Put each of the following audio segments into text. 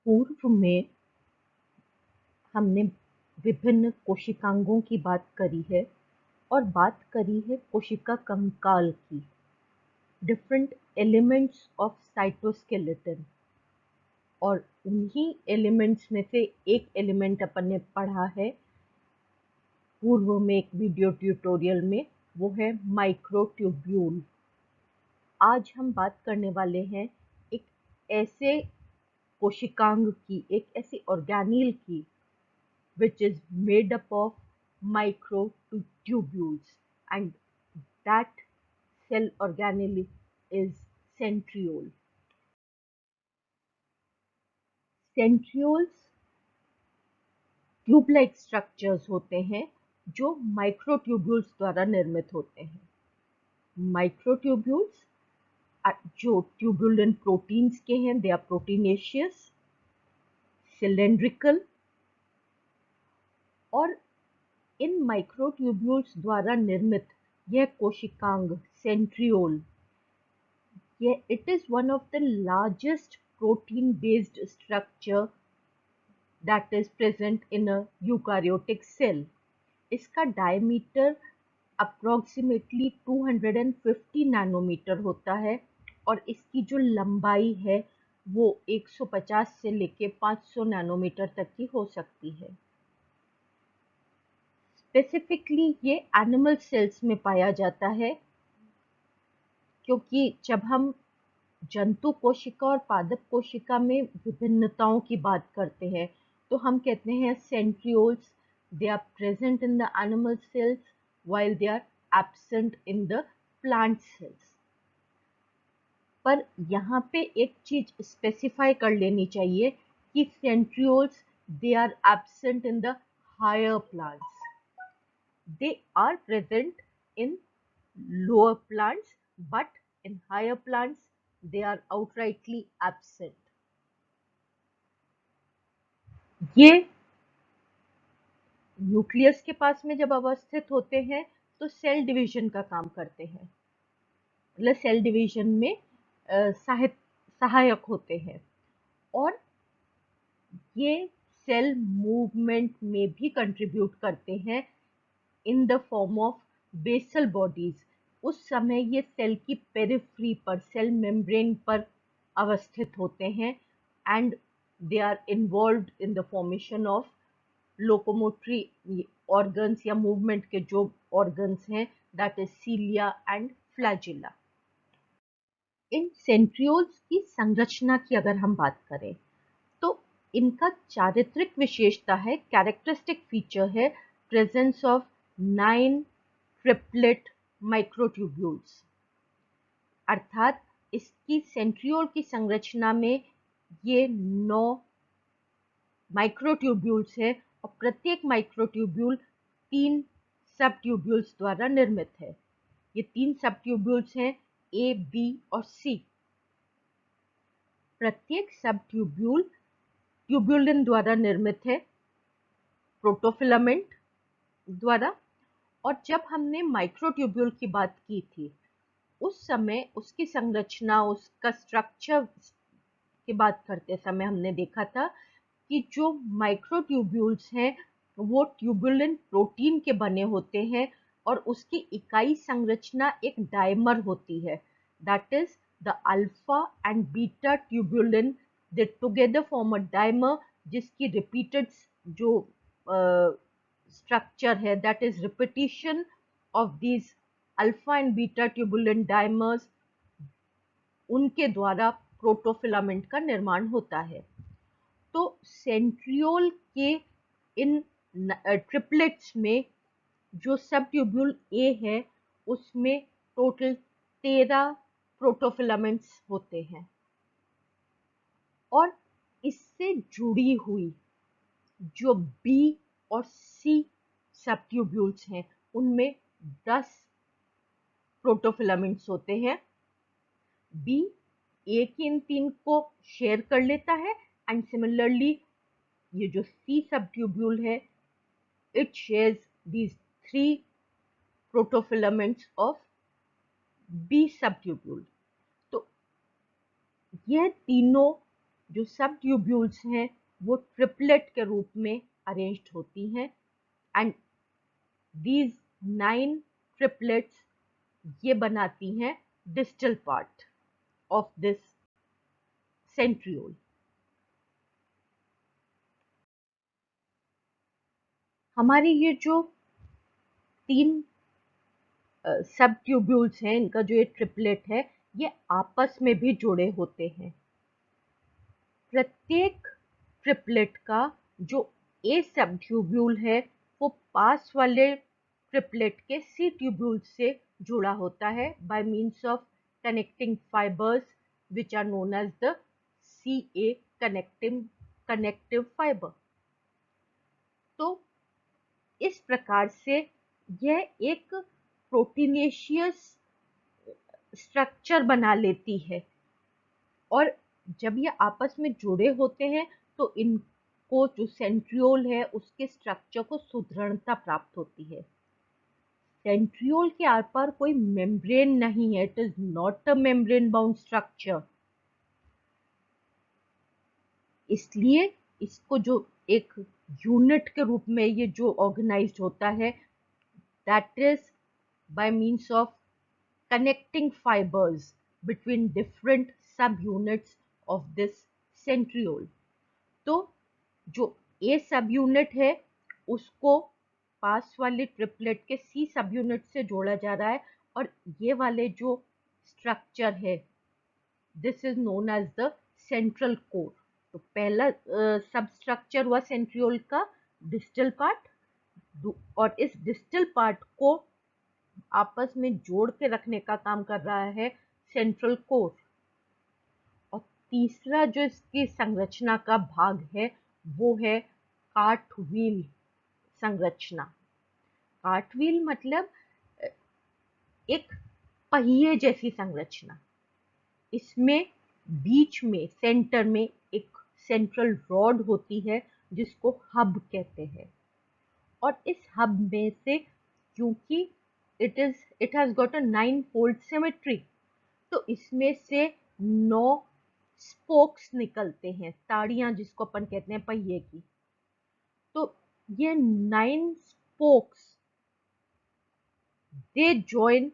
पूर्व में हमने विभिन्न कोशिकांगों की बात करी है और बात करी है कोशिका कंकाल की, डिफरेंट एलिमेंट्स ऑफ साइटोस्केलेटन। और उन्हीं एलिमेंट्स में से एक एलिमेंट अपन ने पढ़ा है पूर्व में एक वीडियो ट्यूटोरियल में, वो है माइक्रोट्यूब्यूल। आज हम बात करने वाले हैं एक ऐसे कोशिकांग की, एक ऐसी ऑर्गेनील की which is made up of microtubules, and that cell organelle is centriole. Centrioles tube like structures होते हैं जो माइक्रोट्यूब्यूल्स द्वारा निर्मित होते हैं। माइक्रोट्यूब्यूल्स जो ट्यूबुलिन प्रोटीन्स के हैं, दे आर प्रोटीनेशियस, सिलेंड्रिकल, और इन माइक्रोट्यूब्यूल्स द्वारा निर्मित यह कोशिकांग centriole, it is one of the largest protein based structure that is present in a eukaryotic cell. इसका डायमीटर अप्रोक्सीमेटली 250 नैनोमीटर होता है और इसकी जो लंबाई है वो 150 से लेके 500 नैनोमीटर तक की हो सकती है। स्पेसिफिकली ये एनिमल सेल्स में पाया जाता है, क्योंकि जब हम जंतु कोशिका और पादप कोशिका में विभिन्नताओं की बात करते हैं तो हम कहते हैं centrioles they are present in the animal cells while they are absent in the plant cells. पर यहाँ पे एक चीज स्पेसिफाई कर लेनी चाहिए कि centrioles they are absent in the higher plants, they are present in lower plants, but in higher plants they are outrightly absent. ये न्यूक्लियस के पास में जब अवस्थित होते हैं तो सेल डिवीजन का काम करते हैं, मतलब सेल डिवीजन में सहायक होते हैं, और ये सेल मूवमेंट में भी कंट्रीब्यूट करते हैं in the form of basal bodies. उस समय ये सेल की पेरिफ्री पर, सेल मेम्ब्रेन पर अवस्थित होते हैं and they are involved in the formation of locomotory organs या मूवमेंट के जो ऑर्गन्स हैं, that is cilia and flagella. इन सेंट्रियोल्स की संरचना की अगर हम बात करें तो इनका चारित्रिक विशेषता है, कैरेक्टरिस्टिक फीचर है प्रेजेंस ऑफ 9 ट्रिपलेट माइक्रोट्यूब्यूल्स। अर्थात इसकी सेंट्रियोल की संरचना में ये 9 माइक्रोट्यूब्यूल्स है और प्रत्येक माइक्रोट्यूब्यूल 3 सब ट्यूब्यूल्स द्वारा निर्मित है। ये 3 सब ट्यूब्यूल्स हैं ए, बी और सी। प्रत्येक सब ट्यूब्यूल ट्यूबुलिन द्वारा निर्मित है, प्रोटोफिलामेंट द्वारा। और जब हमने माइक्रोट्यूब्यूल की बात की थी उस समय उसकी संरचना, उसका स्ट्रक्चर की बात करते समय हमने देखा था कि जो माइक्रोट्यूब्यूल्स हैं वो ट्यूबुलिन प्रोटीन के बने होते हैं और उसकी इकाई संरचना एक डायमर होती है, that is the alpha and beta tubulin, they together form a dimer जिसकी रिपीटेड जो स्ट्रक्चर है that is repetition of these alpha and beta tubulin dimers, उनके द्वारा प्रोटोफिलामेंट का निर्माण होता है। तो सेंट्रियोल के इन ट्रिपलेट्स में जो सब ट्यूब्यूल ए है उसमें टोटल 13 प्रोटोफिलामेंट्स होते हैं, और इससे जुड़ी हुई जो बी और सी सब ट्यूब्यूल्स हैं उनमें 10 प्रोटोफिलामेंट्स होते हैं। बी ए की इन 3 को शेयर कर लेता है एंड सिमिलरली ये जो सी सब ट्यूब्यूल है it shares these 3 protofilaments of B sub tubule. तो यह तीनों जो सब ट्यूब्यूल्स हैं वो ट्रिपलेट के रूप में अरेंज्ड होती हैं एंड दीज 9 ट्रिपलेट्स ये बनाती हैं distal part of this centriole. हमारी ये जो 3 सब ट्यूब्यूल्स हैं, इनका जो ये ट्रिपलेट है ये आपस में भी जुड़े होते हैं। प्रत्येक ट्रिपलेट का जो ए सब ट्यूब्यूल है वो पास वाले ट्रिपलेट के सी ट्यूब्यूल से जुड़ा होता है by means of connecting fibres which are known as the C A connective fibre. तो इस प्रकार से यह एक प्रोटीनेशियस स्ट्रक्चर बना लेती है और जब ये आपस में जुड़े होते हैं तो इनको जो सेंट्रियोल है उसके स्ट्रक्चर को सुदृढ़ता प्राप्त होती है। सेंट्रियोल के आर पार कोई मेम्ब्रेन नहीं है, it is not a membrane bound structure, इसलिए इसको जो एक यूनिट के रूप में ये जो ऑर्गेनाइज्ड होता है that is by means of connecting fibers between different subunits of this centriole। तो जो A सब यूनिट है उसको पास वाले ट्रिपलेट के C सब यूनिट से जोड़ा जा रहा है और ये वाले जो स्ट्रक्चर है this is known as the central core. तो पहला सब स्ट्रक्चर हुआ सेंट्रियोल का डिस्टल पार्ट और इस डिस्टल पार्ट को आपस में जोड़ के रखने का काम कर रहा है सेंट्रल कोर। और तीसरा जो इसकी संरचना का भाग है वो है कार्टव्हील संरचना। कार्टव्हील मतलब एक पहिए जैसी संरचना। इसमें बीच में सेंटर में एक सेंट्रल रॉड होती है जिसको हब कहते हैं और इस हब में से क्योंकि it has got a 9-fold symmetry तो इसमें से 9 स्पोक्स निकलते हैं, ताड़ियां जिसको अपन कहते हैं पहिए की। तो ये 9 spokes they join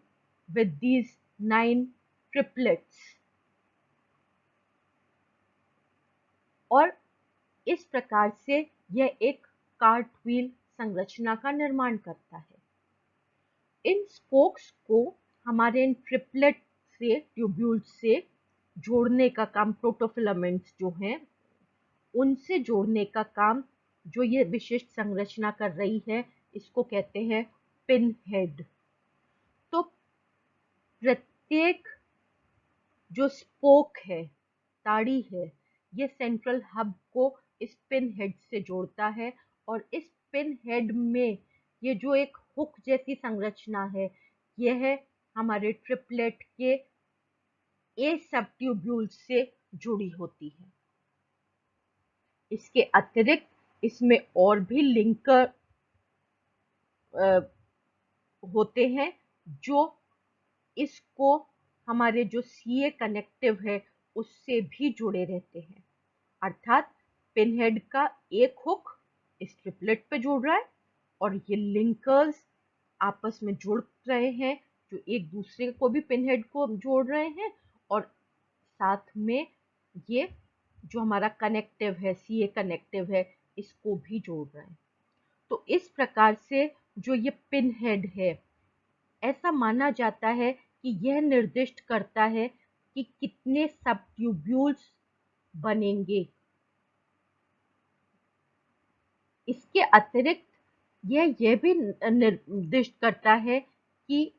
with these 9 triplets और इस प्रकार से यह एक कार्टव्हील संरचना का निर्माण करता है। इन स्पोक्स को हमारे इन ट्रिपलेट से ट्यूब्यूल से जोड़ने का काम प्रोटोफिलामेंट्स जो हैं उनसे जोड़ने का काम जो ये विशिष्ट संरचना कर रही है इसको कहते हैं पिन हेड। तो प्रत्येक जो स्पोक है, ताड़ी है, ये सेंट्रल हब को इस पिन हेड से जोड़ता है और इस पिन हेड में ये जो एक हुक जैसी संरचना है यह है हमारे ट्रिपलेट के ए सब ट्यूब्यूल से जुड़ी होती है। इसके अतिरिक्त इसमें और भी लिंकर होते हैं जो इसको हमारे जो सीए कनेक्टिव है उससे भी जुड़े रहते हैं। अर्थात पिनहेड का एक हुक इस ट्रिपलेट पे जुड़ रहा है और ये लिंकर्स आपस में जुड़ रहे हैं जो एक दूसरे को भी पिनहेड को जोड़ रहे हैं और साथ में ये जो हमारा कनेक्टिव है सीए कनेक्टिव है इसको भी जोड़ रहे हैं। तो इस प्रकार से जो ये पिन हेड है ऐसा माना जाता है कि यह निर्दिष्ट करता है कि कितने सब ट्यूब्यूल्स बनेंगे। इसके अतिरिक्त यह भी निर्दिष्ट करता है कि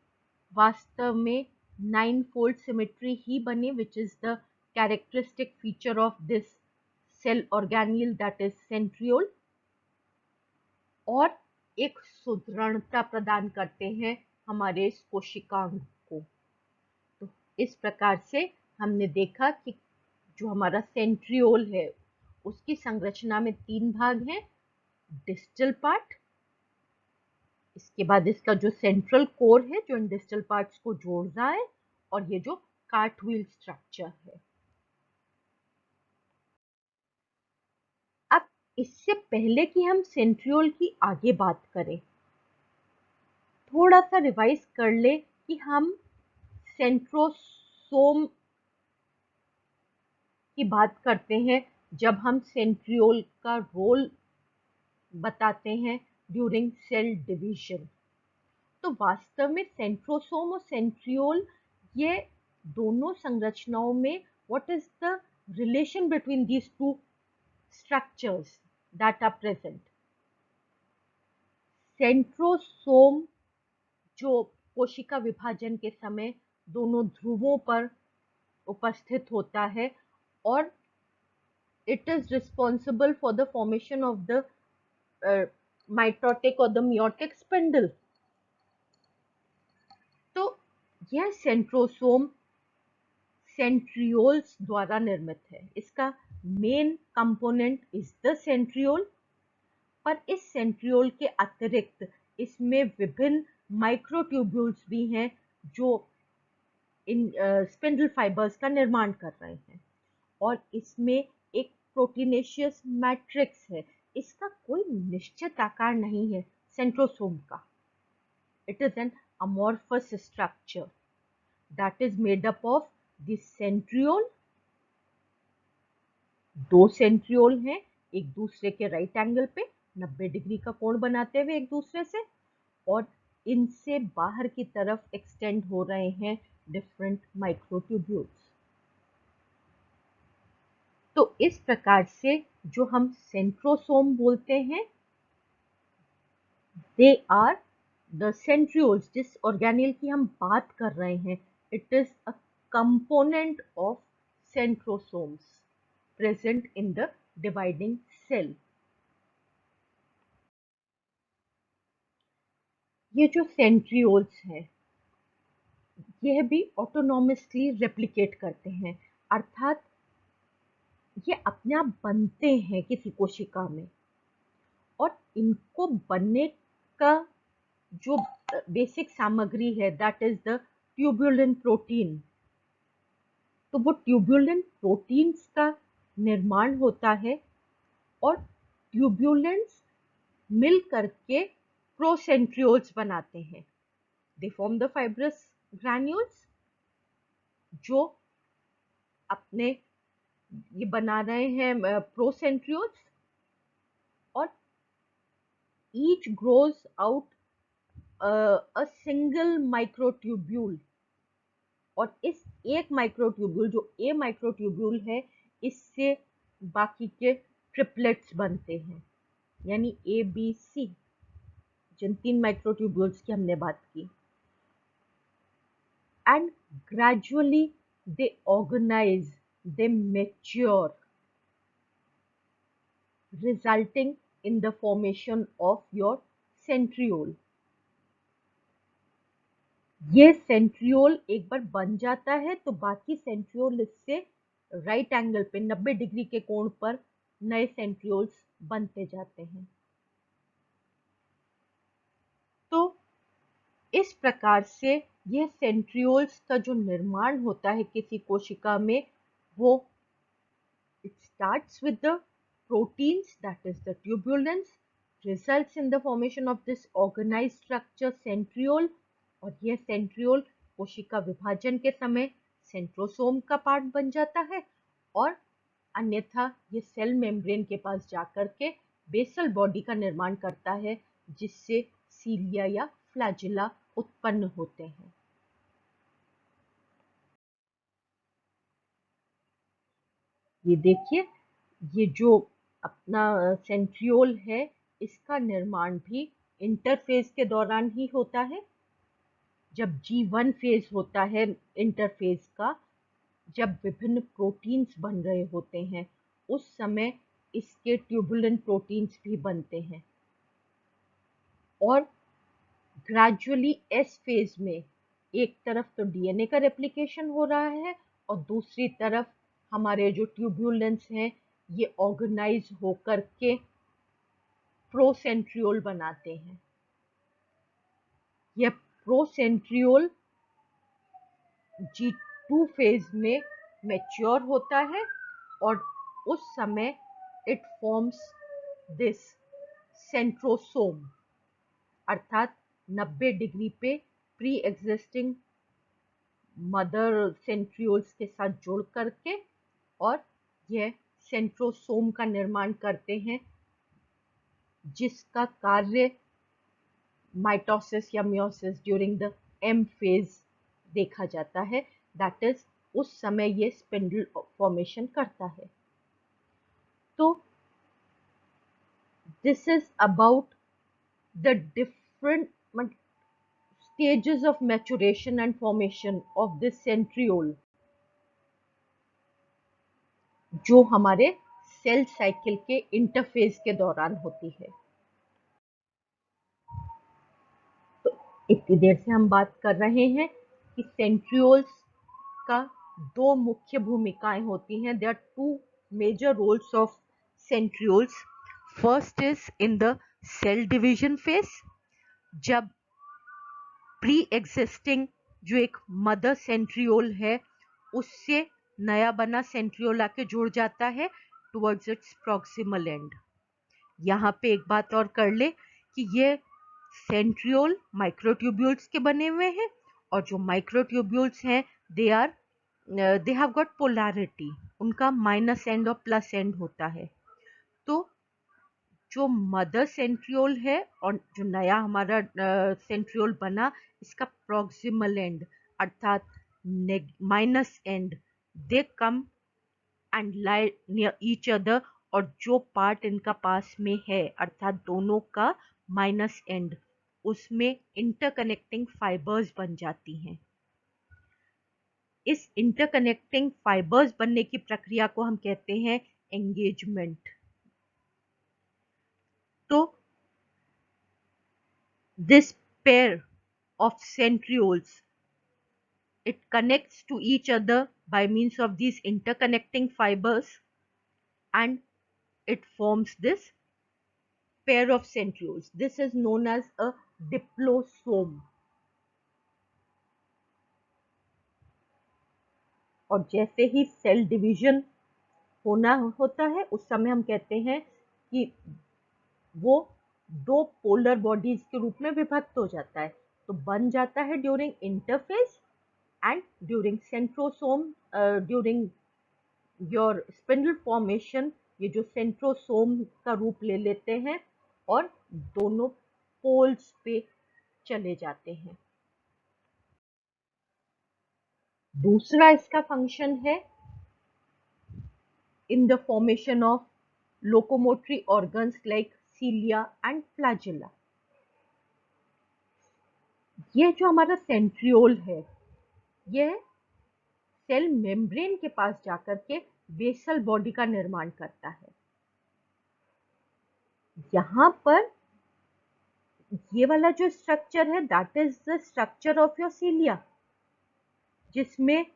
वास्तव में 9-fold symmetry ही बने which is the characteristic feature of this cell organelle that is centriole और एक सुदृढ़ता प्रदान करते हैं हमारे इस कोशिकांग को। तो इस प्रकार से हमने देखा कि जो हमारा सेंट्रियोल है उसकी संरचना में 3 भाग हैं, डिस्टल पार्ट, इसके बाद इसका जो सेंट्रल कोर है जो इन डिस्टल पार्ट्स को जोड़ रहा है और ये जो कार्टव्हील स्ट्रक्चर है। इससे पहले कि हम सेंट्रियोल की आगे बात करें, थोड़ा सा रिवाइज कर ले कि हम सेंट्रोसोम की बात करते हैं जब हम सेंट्रियोल का रोल बताते हैं ड्यूरिंग सेल डिवीजन। तो वास्तव में सेंट्रोसोम और सेंट्रियोल, ये दोनों संरचनाओं में what is the relation between these two structures that are present. Centrosome जो कोशिका विभाजन के समय दोनों ध्रुवों पर उपस्थित होता है और it is responsible for the formation of the mitotic or the meiotic spindle। तो यह सेंट्रोसोम सेंट्रियोल्स द्वारा निर्मित है। इसका main component is the centriole, पर इस सेंट्रियोल के अतिरिक्त इसमें विभिन्न माइक्रोट्यूब्यूल्स भी हैं जो इन स्पिंडल फाइबर्स का निर्माण कर रहे हैं, और इसमें एक प्रोटीनेशियस मैट्रिक्स है। इसका कोई निश्चित आकार नहीं है सेंट्रोसोम का। It is an amorphous structure that is made up of the centriole। दो सेंट्रियोल हैं एक दूसरे के राइट एंगल पे 90 डिग्री का कोण बनाते हुए एक दूसरे से, और इनसे बाहर की तरफ एक्सटेंड हो रहे हैं डिफरेंट माइक्रोट्यूब्यूल्स। तो इस प्रकार से जो हम सेंट्रोसोम बोलते हैं, दे आर द सेंट्रियोल्स। जिस ऑर्गेनेल की हम बात कर रहे हैं, it is a component of centrosomes present in the dividing cell. ये जो सेंट्रियोल्स हैं, यह भी ऑटोनॉमसली रेप्लिकेट करते हैं, अर्थात ये अपने आप बनते हैं किसी कोशिका में, और इनको बनने का जो बेसिक सामग्री है that is the tubulin protein. तो वो ट्यूबुलिन प्रोटीन्स का निर्माण होता है, और ट्यूबुलेंट्स मिल करके प्रोसेंट्रियोल्स बनाते हैं। They form the fibrous granules जो अपने ये बना रहे हैं प्रोसेंट्रियोल्स, और each grows out a single microtubule. और इस एक माइक्रोट्यूब्यूल, जो ए माइक्रोट्यूब्यूल है, इससे बाकी के ट्रिपलेट्स बनते हैं, यानी A B C, Jin 3 microtubules की हमने बात की। And gradually they organise, they mature, resulting in the formation of your centriole. ये सेंट्रियोल एक बार बन जाता है तो बाकी सेंट्रियोल इससे राइट एंगल पे 90 डिग्री के कोण पर नए सेंट्रियोल्स बनते जाते हैं। तो इस प्रकार से यह सेंट्रियोल्स का जो निर्माण होता है किसी कोशिका में, वो it starts with the proteins, that is the tubulins, results in the formation of this organized structure centriole, और यह सेंट्रियोल कोशिका विभाजन के समय सेंट्रोसोम का पार्ट बन जाता है, और अन्यथा ये सेल मेम्ब्रेन के पास जाकर के बेसल बॉडी का निर्माण करता है, जिससे सीलिया या फ्लैजिला उत्पन्न होते हैं। ये देखिए, ये जो अपना सेंट्रियोल है, इसका निर्माण भी इंटरफेज के दौरान ही होता है। जब G1 फेज होता है इंटरफेज का, जब विभिन्न प्रोटीन्स बन रहे होते हैं, उस समय इसके ट्यूबुलिन प्रोटीन्स भी बनते हैं, और ग्रेजुअली एस फेज में एक तरफ तो डीएनए का रेप्लिकेशन हो रहा है, और दूसरी तरफ हमारे जो ट्यूबुलेंस हैं ये ऑर्गेनाइज होकर के प्रोसेंट्रियोल बनाते हैं। यह प्रोसेंट्रियोल G2 फेज में मैच्योर होता है, और उस समय इट फॉर्म्स दिस सेंट्रोसोम, अर्थात 90 डिग्री पे प्री एग्जिस्टिंग मदर सेंट्रियोल्स के साथ जोड़ करके, और यह सेंट्रोसोम का निर्माण करते हैं, जिसका कार्य माइटोसिस या meiosis during the M phase देखा जाता है। दैट इज उस समय ये स्पिंडल फॉर्मेशन करता है। तो this is about the different stages of maturation and formation of this centriole, जो हमारे सेल साइकिल के इंटरफेज के दौरान होती है। तो इतनी देर से हम बात कर रहे हैं कि सेंट्रियोल्स का दो मुख्य भूमिकाएं होती हैं। There are two major roles of centrioles. First is in the cell division phase, जब प्री एग्जिस्टिंग जो एक मदर सेंट्रियोल है उससे नया बना सेंट्रियोल आके जुड़ जाता है टुवर्ड्स इट्स प्रॉक्सिमल एंड। यहाँ पे एक बात और कर ले कि ये सेंट्रियोल माइक्रोट्यूब्यूल्स के बने हुए हैं, और जो माइक्रोट्यूब्यूल्स हैं दे हैव गॉट पोलैरिटी, उनका माइनस एंड और प्लस एंड होता है। तो जो मदर सेंट्रियोल है और जो नया हमारा सेंट्रियोल बना, इसका प्रॉक्सिमल एंड अर्थात minus and, they come and lie near each other, और जो पार्ट इनका पास में है अर्थात दोनों का माइनस एंड, उसमें इंटरकनेक्टिंग फाइबर्स बन जाती हैं। इस इंटरकनेक्टिंग फाइबर्स बनने की प्रक्रिया को हम कहते हैं एंगेजमेंट। तो this pair of centrioles, it connects to each other by means of these interconnecting fibers, and it forms this pair of centrioles. This is known as a diplosome. और जैसे ही सेल डिवीजन होना होता है उस समय हम कहते हैं कि वो दो पोलर बॉडीज के रूप में विभक्त हो जाता है। तो बन जाता है during interphase and during centrosome, during your spindle formation ये जो सेंट्रोसोम का रूप ले लेते हैं और दोनों पोल्स पे चले जाते हैं। दूसरा इसका फंक्शन है in the formation of locomotory organs like cilia and flagella. ये जो हमारा सेंट्रियोल है यह सेल मेम्ब्रेन के पास जाकर के बेसल बॉडी का निर्माण करता है। यहाँ पर ये वाला जो स्ट्रक्चर है that is the structure of your cilia, जिसमें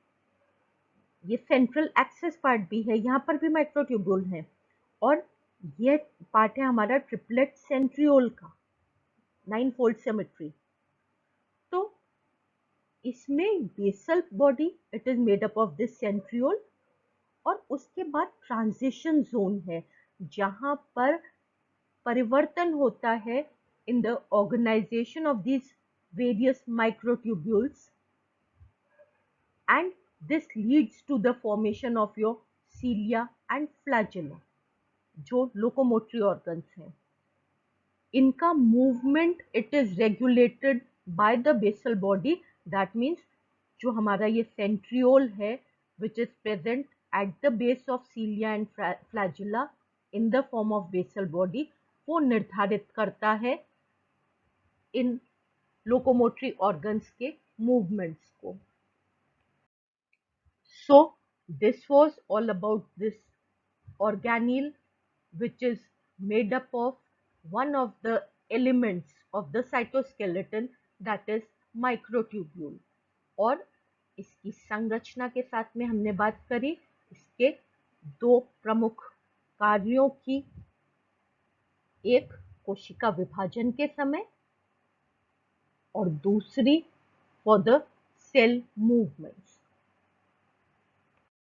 ये सेंट्रल एक्सेस पार्ट भी है, यहाँ पर भी माइक्रोट्यूब्यूल है, और ये पार्ट है हमारा ट्रिपलेट सेंट्रियोल का, 9 फोल्ड सिमेट्री। तो इसमें basal body it is made up of this centriole, और उसके बाद ट्रांजिशन जोन है जहाँ पर परिवर्तन होता है in the organization of these various microtubules, and this leads to the formation of your cilia and flagella, जो locomotory organs हैं। इनका movement it is regulated by the basal body, that means जो हमारा ये centriole है which is present at the base of cilia and flagella in the form of basal body, वो निर्धारित करता है इन लोकोमोटरी ऑर्गन्स के मूवमेंट्स को। So this was all about this organelle which is made up of one of the elements of the cytoskeleton, that is microtubule। और इसकी संरचना के साथ में हमने बात करी इसके दो प्रमुख कार्यों की, एक कोशिका विभाजन के समय और दूसरी फॉर द सेल मूवमेंट।